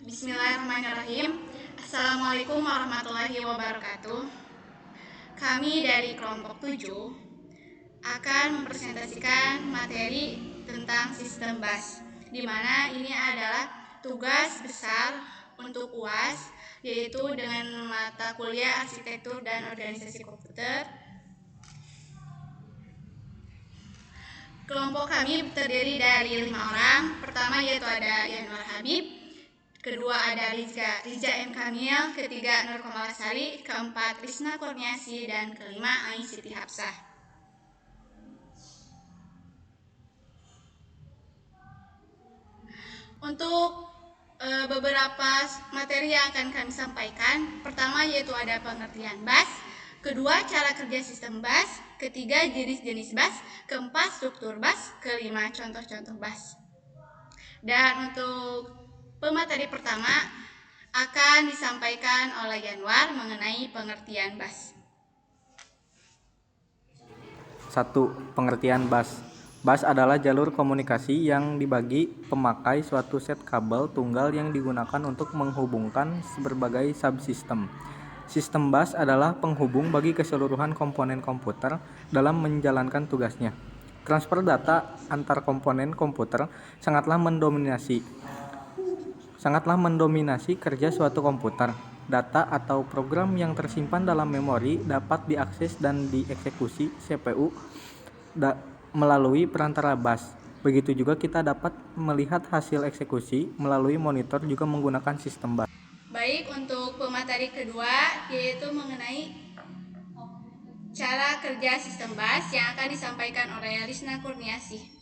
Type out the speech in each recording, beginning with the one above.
Bismillahirrahmanirrahim. Assalamualaikum warahmatullahi wabarakatuh. Kami dari kelompok 7 akan mempresentasikan materi tentang sistem BAS, di mana ini adalah tugas besar untuk UAS, yaitu dengan mata kuliah arsitektur dan organisasi komputer. Kelompok kami terdiri dari 5 orang. Pertama yaitu ada Yanwar Habib, kedua ada Riza M. Kamil, ketiga Nur Komalasari, keempat Risna Kurniasi, dan kelima Ain Siti Hapsah. Untuk beberapa materi yang akan kami sampaikan, pertama yaitu ada pengertian BAS, kedua cara kerja sistem BAS, ketiga jenis-jenis BAS, keempat struktur BAS, kelima contoh-contoh BAS. Dan untuk pemateri pertama akan disampaikan oleh Yanwar mengenai pengertian BAS. 1. Pengertian BAS. BAS adalah jalur komunikasi yang dibagi pemakai suatu set kabel tunggal yang digunakan untuk menghubungkan berbagai subsistem. Sistem BAS adalah penghubung bagi keseluruhan komponen komputer dalam menjalankan tugasnya. Transfer data antar komponen komputer sangatlah mendominasi kerja suatu komputer. Data atau program yang tersimpan dalam memori dapat diakses dan dieksekusi CPU melalui perantara BAS. Begitu juga kita dapat melihat hasil eksekusi melalui monitor juga menggunakan sistem BAS. Baik, untuk pemateri kedua yaitu mengenai cara kerja sistem BAS yang akan disampaikan oleh Risna Kurniasi.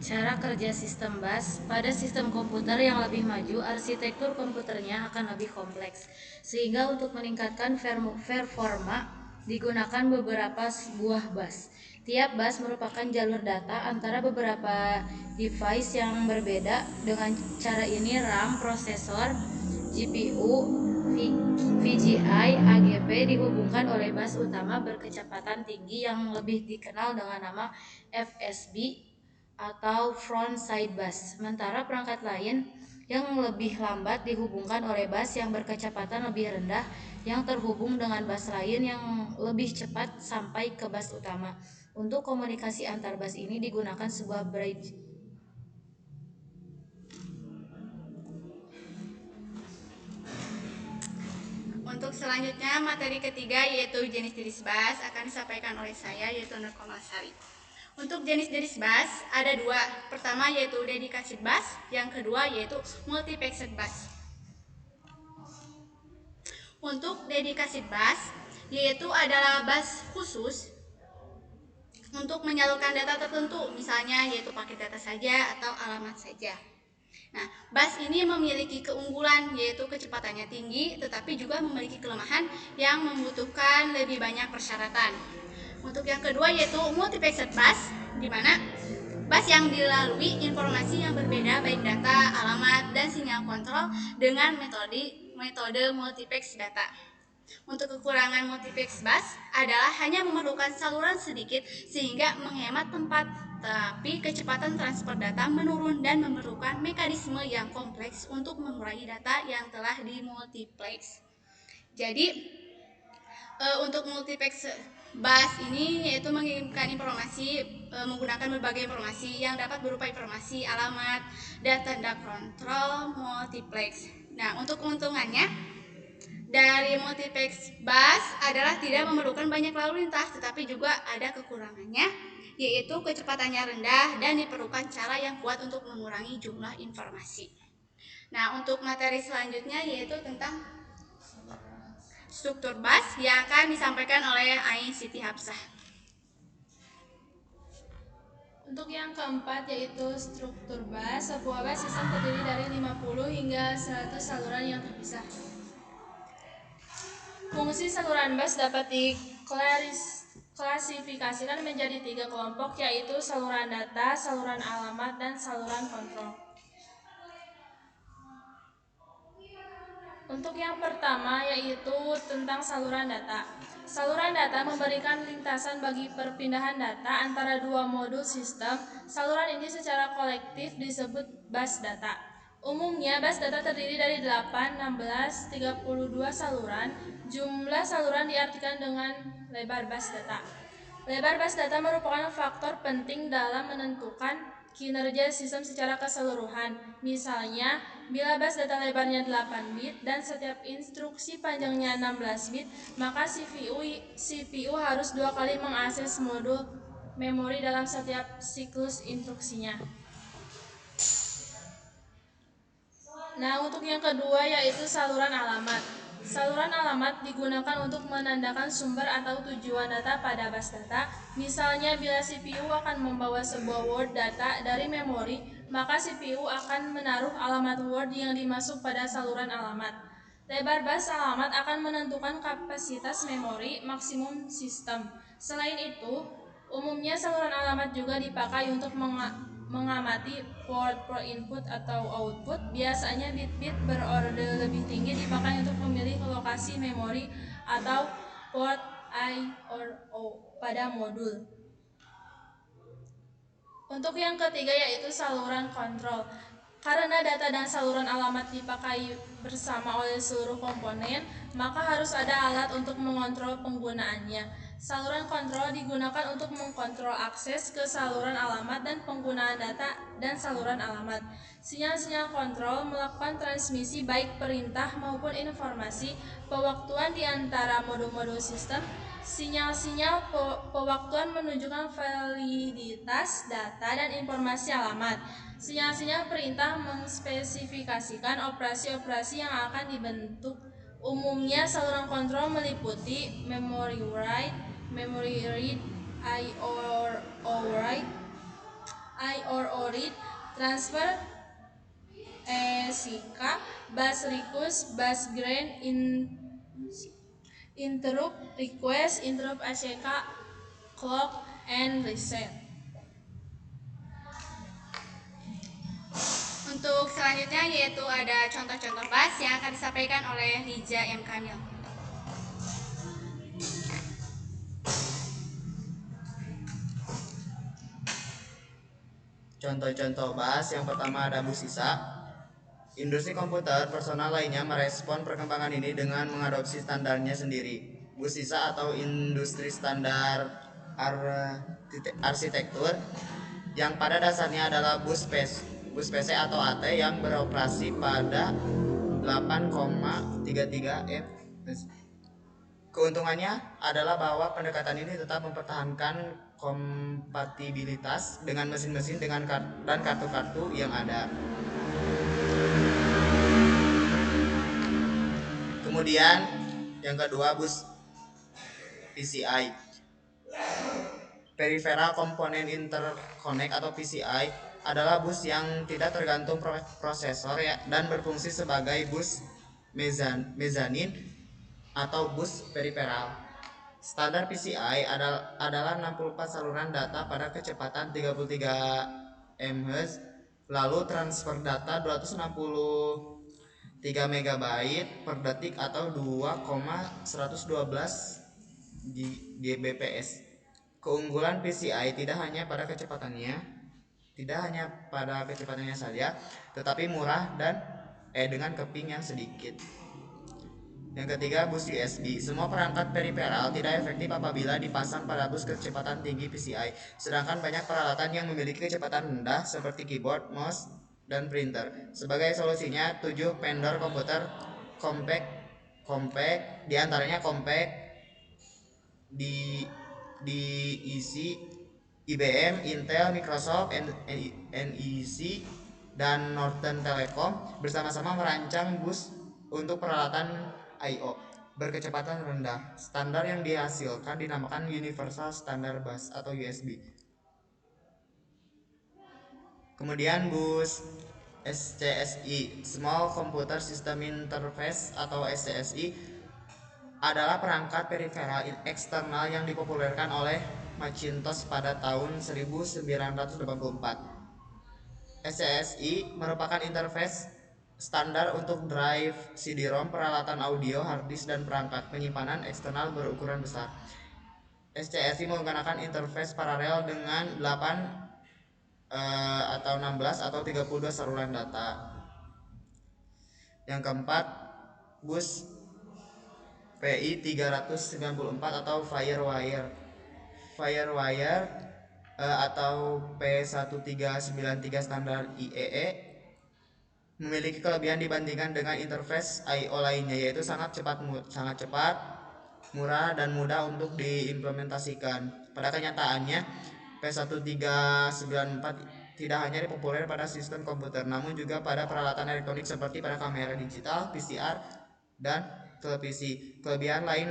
Cara kerja sistem BAS. Pada sistem komputer yang lebih maju, arsitektur komputernya akan lebih kompleks, sehingga untuk meningkatkan performa digunakan beberapa buah BAS. Tiap BAS merupakan jalur data antara beberapa device yang berbeda. Dengan cara ini RAM, prosesor, GPU, VGA, AGP dihubungkan oleh BAS utama berkecepatan tinggi yang lebih dikenal dengan nama FSB atau front side bus. Sementara perangkat lain yang lebih lambat dihubungkan oleh bus yang berkecepatan lebih rendah yang terhubung dengan bus lain yang lebih cepat sampai ke bus utama. Untuk komunikasi antar bus ini digunakan sebuah bridge. Untuk selanjutnya materi ketiga yaitu jenis-jenis BAS akan disampaikan oleh saya yaitu Nur Komalasari. Untuk jenis-jenis BAS ada dua. Pertama yaitu dedicated BAS, yang kedua yaitu multiplexed BAS. Untuk dedicated BAS yaitu adalah BAS khusus untuk menyalurkan data tertentu, misalnya yaitu paket data saja atau alamat saja. Nah, BAS ini memiliki keunggulan yaitu kecepatannya tinggi, tetapi juga memiliki kelemahan yang membutuhkan lebih banyak persyaratan. Untuk yang kedua yaitu multiplexed BAS, di mana BAS yang dilalui informasi yang berbeda baik data, alamat, dan sinyal kontrol dengan metode multiplex data. Untuk kekurangan multiplex BAS adalah hanya memerlukan saluran sedikit sehingga menghemat tempat, tapi kecepatan transfer data menurun dan memerlukan mekanisme yang kompleks untuk mengurangi data yang telah dimultiplex. Jadi untuk multiplex BAS ini yaitu mengirimkan informasi menggunakan berbagai informasi yang dapat berupa informasi, alamat, dan tanda kontrol multiplex. Nah, untuk keuntungannya dari multiplex BAS adalah tidak memerlukan banyak lalu lintas, tetapi juga ada kekurangannya, yaitu kecepatannya rendah dan diperlukan cara yang kuat untuk mengurangi jumlah informasi. Nah, untuk materi selanjutnya yaitu tentang struktur BAS yang akan disampaikan oleh Ain Siti Hapsah. Untuk yang keempat yaitu struktur BAS. Sebuah BAS sistem terdiri dari 50 hingga 100 saluran yang terpisah. Fungsi saluran BAS dapat diklasifikasikan menjadi 3 kelompok, yaitu saluran data, saluran alamat, dan saluran kontrol. Untuk yang pertama yaitu tentang saluran data. Saluran data memberikan lintasan bagi perpindahan data antara dua modul sistem. Saluran ini secara kolektif disebut bus data. Umumnya bus data terdiri dari 8, 16, 32 saluran. Jumlah saluran diartikan dengan lebar bus data. Lebar bus data merupakan faktor penting dalam menentukan kinerja sistem secara keseluruhan. Misalnya, bila bus data lebarnya 8 bit dan setiap instruksi panjangnya 16 bit, maka CPU harus 2 kali mengakses modul memori dalam setiap siklus instruksinya. Nah, untuk yang kedua yaitu saluran alamat. Saluran alamat digunakan untuk menandakan sumber atau tujuan data pada bus data. Misalnya, bila CPU akan membawa sebuah word data dari memori, maka CPU akan menaruh alamat word yang dimasuk pada saluran alamat. Lebar bus alamat akan menentukan kapasitas memori maksimum sistem. Selain itu, umumnya saluran alamat juga dipakai untuk mengamati port per input atau output. Biasanya bit-bit berorde lebih tinggi dipakai untuk memilih lokasi memori atau port I or O pada modul. Untuk yang ketiga yaitu saluran kontrol. Karena data dan saluran alamat dipakai bersama oleh seluruh komponen, maka harus ada alat untuk mengontrol penggunaannya. Saluran kontrol digunakan untuk mengkontrol akses ke saluran alamat dan penggunaan data dan saluran alamat. Sinyal-sinyal kontrol melakukan transmisi baik perintah maupun informasi, pewaktuan di antara modul-modul sistem. Sinyal-sinyal pewaktuan menunjukkan validitas data dan informasi alamat. Sinyal-sinyal perintah mengspesifikasikan operasi-operasi yang akan dibentuk. Umumnya saluran kontrol meliputi memory write, memory read, I/O read, transfer, SIK, bus request, bus grant, interrupt request, interrupt ACK, clock, and reset. Untuk selanjutnya yaitu ada contoh-contoh bus yang akan disampaikan oleh Lija M. Kamil. Contoh-contoh bus yang pertama ada bus sisa. Industri komputer personal lainnya merespon perkembangan ini dengan mengadopsi standarnya sendiri. Bus sisa atau industri standar arsitektur yang pada dasarnya adalah bus PC atau AT yang beroperasi pada 8,33 F. Keuntungannya adalah bahwa pendekatan ini tetap mempertahankan kompatibilitas dengan mesin-mesin dan kartu-kartu yang ada. Kemudian yang kedua bus PCI, Peripheral Component Interconnect atau PCI, adalah bus yang tidak tergantung prosesor dan berfungsi sebagai bus mezanin atau bus periferal. Standar PCI adalah 64 saluran data pada kecepatan 33 MHz, lalu transfer data 263 MB per detik atau 2,112 Gbps. Keunggulan PCI tidak hanya pada kecepatannya saja, tetapi murah dan dengan keping yang sedikit. Yang ketiga, bus USB. Semua perangkat periferal tidak efektif apabila dipasang pada bus kecepatan tinggi PCI, sedangkan banyak peralatan yang memiliki kecepatan rendah seperti keyboard, mouse, dan printer. Sebagai solusinya, 7 vendor komputer compact, diantaranya Compaq, diisi IBM, Intel, Microsoft, NEC, dan Northern Telecom bersama-sama merancang bus untuk peralatan I/O berkecepatan rendah. Standar yang dihasilkan dinamakan Universal Standard Bus atau USB. Kemudian bus SCSI, Small Computer System Interface atau SCSI, adalah perangkat periferal eksternal yang dipopulerkan oleh Macintosh pada tahun 1984. SCSI merupakan interface standar untuk drive CD-ROM, peralatan audio, hard disk, dan perangkat penyimpanan eksternal berukuran besar. SCSI menggunakan interface paralel dengan 8 atau 16 atau 32 saluran data. Yang keempat, bus PI 394 atau Firewire. Firewire atau P1393 standar IEE memiliki kelebihan dibandingkan dengan interface I/O lainnya, yaitu sangat cepat, murah, dan mudah untuk diimplementasikan. Pada kenyataannya, P1394 tidak hanya populer pada sistem komputer, namun juga pada peralatan elektronik seperti pada kamera digital, VCR, dan televisi. Kelebihan lain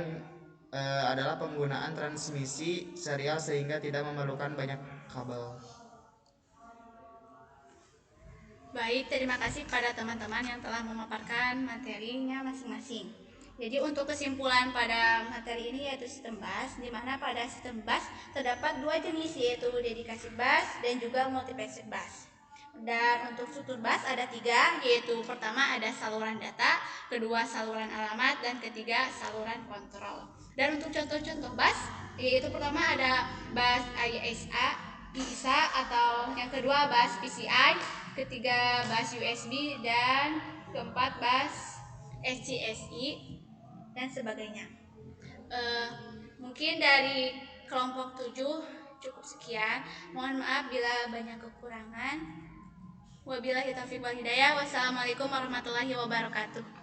adalah penggunaan transmisi serial sehingga tidak memerlukan banyak kabel. Baik, terima kasih pada teman-teman yang telah memaparkan materinya masing-masing. Jadi untuk kesimpulan pada materi ini yaitu sistem bus, di mana pada sistem bus terdapat dua jenis, yaitu dedikasi bus dan juga multiplexed bus. Dan untuk struktur bus ada 3, yaitu pertama ada saluran data, kedua saluran alamat, dan ketiga saluran kontrol. Dan untuk contoh-contoh bus, yaitu pertama ada bus ISA atau yang kedua bus PCI, ketiga bus USB, dan keempat bus SCSI dan sebagainya. Mungkin dari kelompok 7 cukup sekian. Mohon maaf bila banyak kekurangan. Wabillahi taufiq wal hidayah. Wassalamualaikum warahmatullahi wabarakatuh.